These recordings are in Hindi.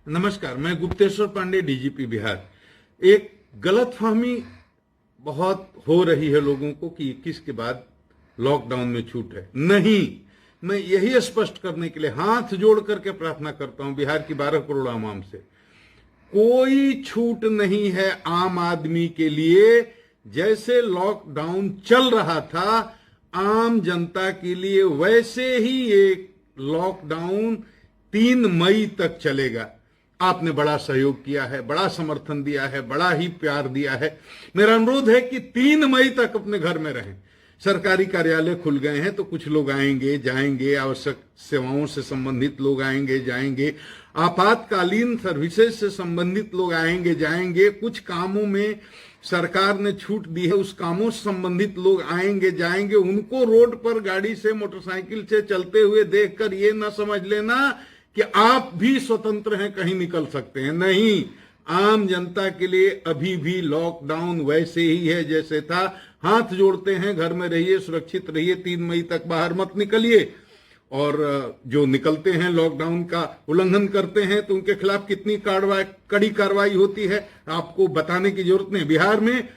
नमस्कार, मैं गुप्तेश्वर पांडे, डीजीपी बिहार। एक गलतफहमी बहुत हो रही है लोगों को कि 21 के बाद लॉकडाउन में छूट है। नहीं, मैं यही स्पष्ट करने के लिए हाथ जोड़ करके प्रार्थना करता हूं बिहार की 12 करोड़ आवाम से, कोई छूट नहीं है आम आदमी के लिए। जैसे लॉकडाउन चल रहा था आम जनता के लिए, वैसे ही एक लॉकडाउन 3 मई तक चलेगा। आपने बड़ा सहयोग किया है, बड़ा समर्थन दिया है, बड़ा ही प्यार दिया है। मेरा अनुरोध है कि 3 मई तक अपने घर में रहें। सरकारी कार्यालय खुल गए हैं तो कुछ लोग आएंगे जाएंगे, आवश्यक सेवाओं से संबंधित लोग आएंगे जाएंगे, आपातकालीन सर्विसेज से संबंधित लोग आएंगे जाएंगे। कुछ कामों में सरकार ने छूट दी है, उस कामों से संबंधित लोग आएंगे जाएंगे। उनको रोड पर गाड़ी से, मोटरसाइकिल से चलते हुए देखकर ये ना समझ लेना कि आप भी स्वतंत्र हैं, कहीं निकल सकते हैं। नहीं, आम जनता के लिए अभी भी लॉकडाउन वैसे ही है जैसे था। हाथ जोड़ते हैं, घर में रहिए, सुरक्षित रहिए, 3 मई तक बाहर मत निकलिए। और जो निकलते हैं, लॉकडाउन का उल्लंघन करते हैं, तो उनके खिलाफ कितनी कड़ी कार्रवाई होती है आपको बताने की जरूरत नहीं। बिहार में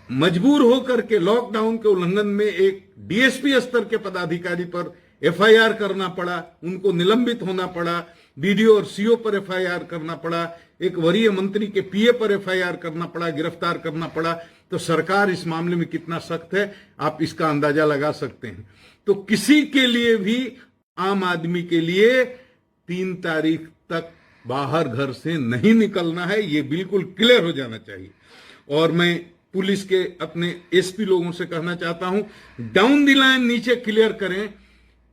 मजबूर होकर के लॉकडाउन के उल्लंघन में एक डीएसपी स्तर के पदाधिकारी पर एफआईआर करना पड़ा, उनको निलंबित होना पड़ा, बीडीओ और सीओ पर एफआईआर करना पड़ा, एक वरीय मंत्री के पीए पर एफआईआर करना पड़ा, गिरफ्तार करना पड़ा। तो सरकार इस मामले में कितना सख्त है आप इसका अंदाजा लगा सकते हैं। तो किसी के लिए भी, आम आदमी के लिए 3 तारीख तक बाहर घर से नहीं निकलना है, यह बिल्कुल क्लियर हो जाना चाहिए। और मैं पुलिस के अपने एसपी लोगों से कहना चाहता हूं, डाउन द लाइन नीचे क्लियर करें।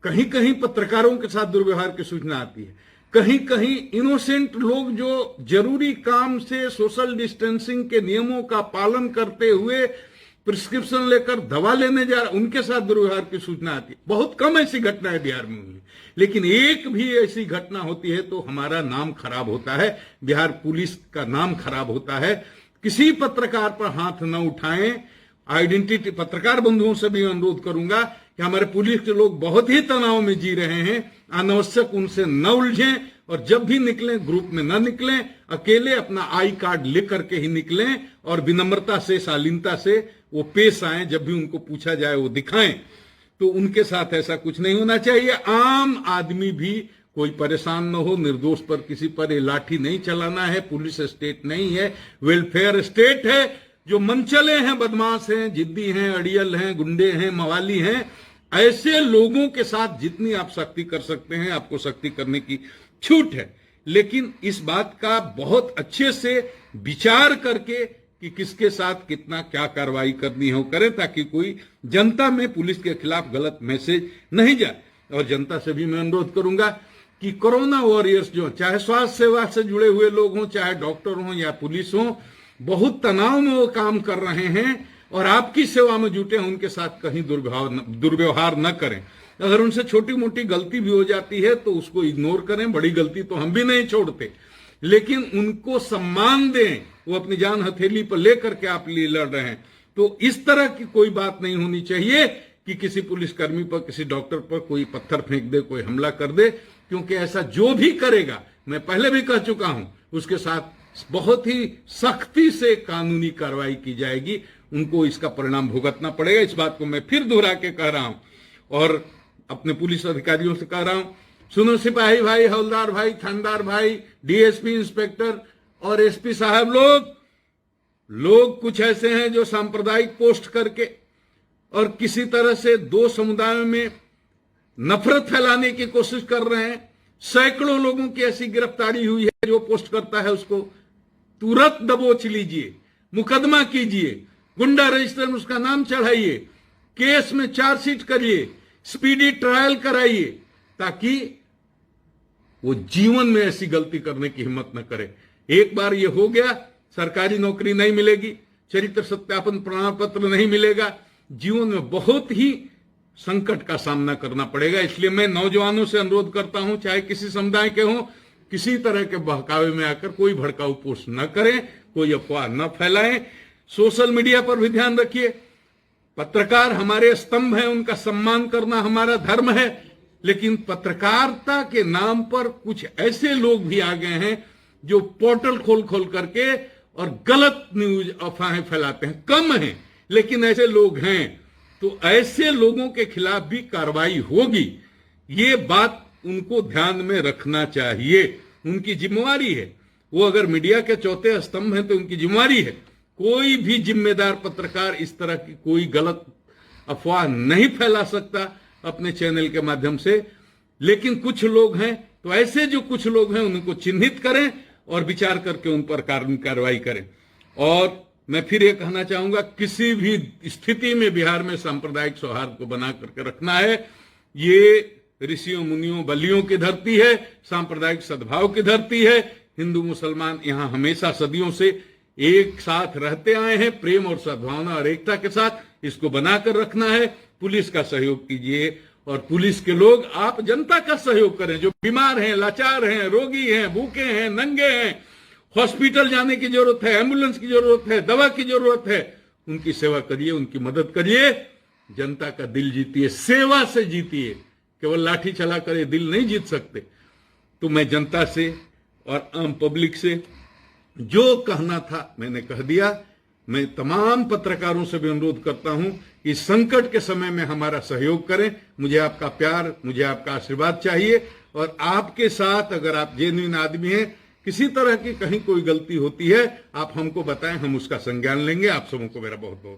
कहीं कहीं पत्रकारों के साथ दुर्व्यवहार की सूचना आती है, कहीं कहीं इनोसेंट लोग जो जरूरी काम से सोशल डिस्टेंसिंग के नियमों का पालन करते हुए प्रिस्क्रिप्शन लेकर दवा लेने जा रहे, उनके साथ दुर्व्यवहार की सूचना आती है। बहुत कम ऐसी घटनाएं बिहार में हुई, लेकिन एक भी ऐसी घटना होती है तो हमारा नाम खराब होता है, बिहार पुलिस का नाम खराब होता है। किसी पत्रकार पर हाथ न उठाएं। आइडेंटिटी पत्रकार बंधुओं से भी अनुरोध करूंगा कि हमारे पुलिस के लोग बहुत ही तनाव में जी रहे हैं, अनावश्यक उनसे न उलझें और जब भी निकलें ग्रुप में न निकलें, अकेले अपना आई कार्ड लेकर के ही निकलें और विनम्रता से, शालीनता से वो पेश आए। जब भी उनको पूछा जाए वो दिखाएं। तो उनके साथ ऐसा कुछ नहीं होना चाहिए। आम आदमी भी कोई परेशान न हो, निर्दोष पर किसी पर ये लाठी नहीं चलाना है। पुलिस स्टेट नहीं है, वेलफेयर स्टेट है। जो मनचले हैं, बदमाश हैं, जिद्दी हैं, अड़ियल हैं, गुंडे हैं, मवाली हैं, ऐसे लोगों के साथ जितनी आप सख्ती कर सकते हैं आपको सख्ती करने की छूट है। लेकिन इस बात का बहुत अच्छे से विचार करके कि किसके साथ कितना क्या कार्रवाई करनी है वो करें, ताकि कोई जनता में पुलिस के खिलाफ गलत मैसेज नहीं जाए। और जनता से भी मैं अनुरोध करूंगा कि कोरोना वॉरियर्स जो, चाहे स्वास्थ्य सेवा से जुड़े हुए लोग हों, चाहे डॉक्टर हों या पुलिस हों, बहुत तनाव में वो काम कर रहे हैं और आपकी सेवा में जुटे हैं, उनके साथ कहीं दुर्व्यवहार न करें। अगर उनसे छोटी मोटी गलती भी हो जाती है तो उसको इग्नोर करें, बड़ी गलती तो हम भी नहीं छोड़ते, लेकिन उनको सम्मान दें। वो अपनी जान हथेली पर लेकर के आप लिए लड़ रहे हैं। तो इस तरह की कोई बात नहीं होनी चाहिए कि किसी पुलिसकर्मी पर, किसी डॉक्टर पर कोई पत्थर फेंक दे, कोई हमला कर दे, क्योंकि ऐसा जो भी करेगा, मैं पहले भी कह चुका हूं, उसके साथ बहुत ही सख्ती से कानूनी कार्रवाई की जाएगी। उनको इसका परिणाम भुगतना पड़ेगा। इस बात को मैं फिर दोहरा के कह रहा हूं और अपने पुलिस अधिकारियों से कह रहा हूं, सुनो सिपाही भाई, हवलदार भाई, थानेदार भाई, डीएसपी, इंस्पेक्टर और एसपी साहब, लोग कुछ ऐसे हैं जो सांप्रदायिक पोस्ट करके और किसी तरह से 2 समुदायों में नफरत फैलाने की कोशिश कर रहे हैं। सैकड़ों लोगों की ऐसी गिरफ्तारी हुई है। जो पोस्ट करता है उसको तुरंत दबोच लीजिए, मुकदमा कीजिए, गुंडा रजिस्टर में उसका नाम चढ़ाइए, केस में चार्जशीट करिए, स्पीडी ट्रायल कराइए, ताकि वो जीवन में ऐसी गलती करने की हिम्मत न करे। एक बार ये हो गया, सरकारी नौकरी नहीं मिलेगी, चरित्र सत्यापन प्रमाण पत्र नहीं मिलेगा, जीवन में बहुत ही संकट का सामना करना पड़ेगा। इसलिए मैं नौजवानों से अनुरोध करता हूं, चाहे किसी समुदाय के हों, किसी तरह के बहकावे में आकर कोई भड़काऊ पोस्ट न करें, कोई अफवाह न फैलाएं। सोशल मीडिया पर भी ध्यान रखिए। पत्रकार हमारे स्तंभ हैं, उनका सम्मान करना हमारा धर्म है। लेकिन पत्रकारिता के नाम पर कुछ ऐसे लोग भी आ गए हैं जो पोर्टल खोल खोल करके और गलत न्यूज अफवाहें फैलाते हैं। कम हैं, लेकिन ऐसे लोग हैं। तो ऐसे लोगों के खिलाफ भी कार्रवाई होगी, ये बात उनको ध्यान में रखना चाहिए। उनकी जिम्मेवारी है। वो अगर मीडिया के चौथे स्तंभ हैं तो उनकी जिम्मेवारी है। कोई भी जिम्मेदार पत्रकार इस तरह की कोई गलत अफवाह नहीं फैला सकता अपने चैनल के माध्यम से। लेकिन कुछ लोग हैं, तो ऐसे जो कुछ लोग हैं उनको चिन्हित करें और विचार करके उन पर कार्रवाई करें। और मैं फिर ये कहना चाहूंगा, किसी भी स्थिति में बिहार में सांप्रदायिक सौहार्द को बना करके रखना है। ये ऋषियों मुनियों बलियों की धरती है, सांप्रदायिक सद्भाव की धरती है। हिंदू मुसलमान यहां हमेशा सदियों से एक साथ रहते आए हैं, प्रेम और सद्भावना और एकता के साथ। इसको बनाकर रखना है। पुलिस का सहयोग कीजिए और पुलिस के लोग, आप जनता का सहयोग करें। जो बीमार हैं, लाचार हैं, रोगी हैं, भूखे हैं, नंगे हैं, हॉस्पिटल जाने की जरूरत है, एम्बुलेंस की जरूरत है, दवा की जरूरत है, उनकी सेवा करिए, उनकी मदद करिए। जनता का दिल जीतिए, सेवा से जीतिए। केवल लाठी चला कर दिल नहीं जीत सकते। तो मैं जनता से और आम पब्लिक से जो कहना था मैंने कह दिया। मैं तमाम पत्रकारों से भी अनुरोध करता हूं कि संकट के समय में हमारा सहयोग करें। मुझे आपका प्यार, मुझे आपका आशीर्वाद चाहिए। और आपके साथ अगर आप जेन्युइन आदमी हैं, किसी तरह की कहीं कोई गलती होती है, आप हमको बताएं, हम उसका संज्ञान लेंगे। आप सबों को मेरा बहुत बहुत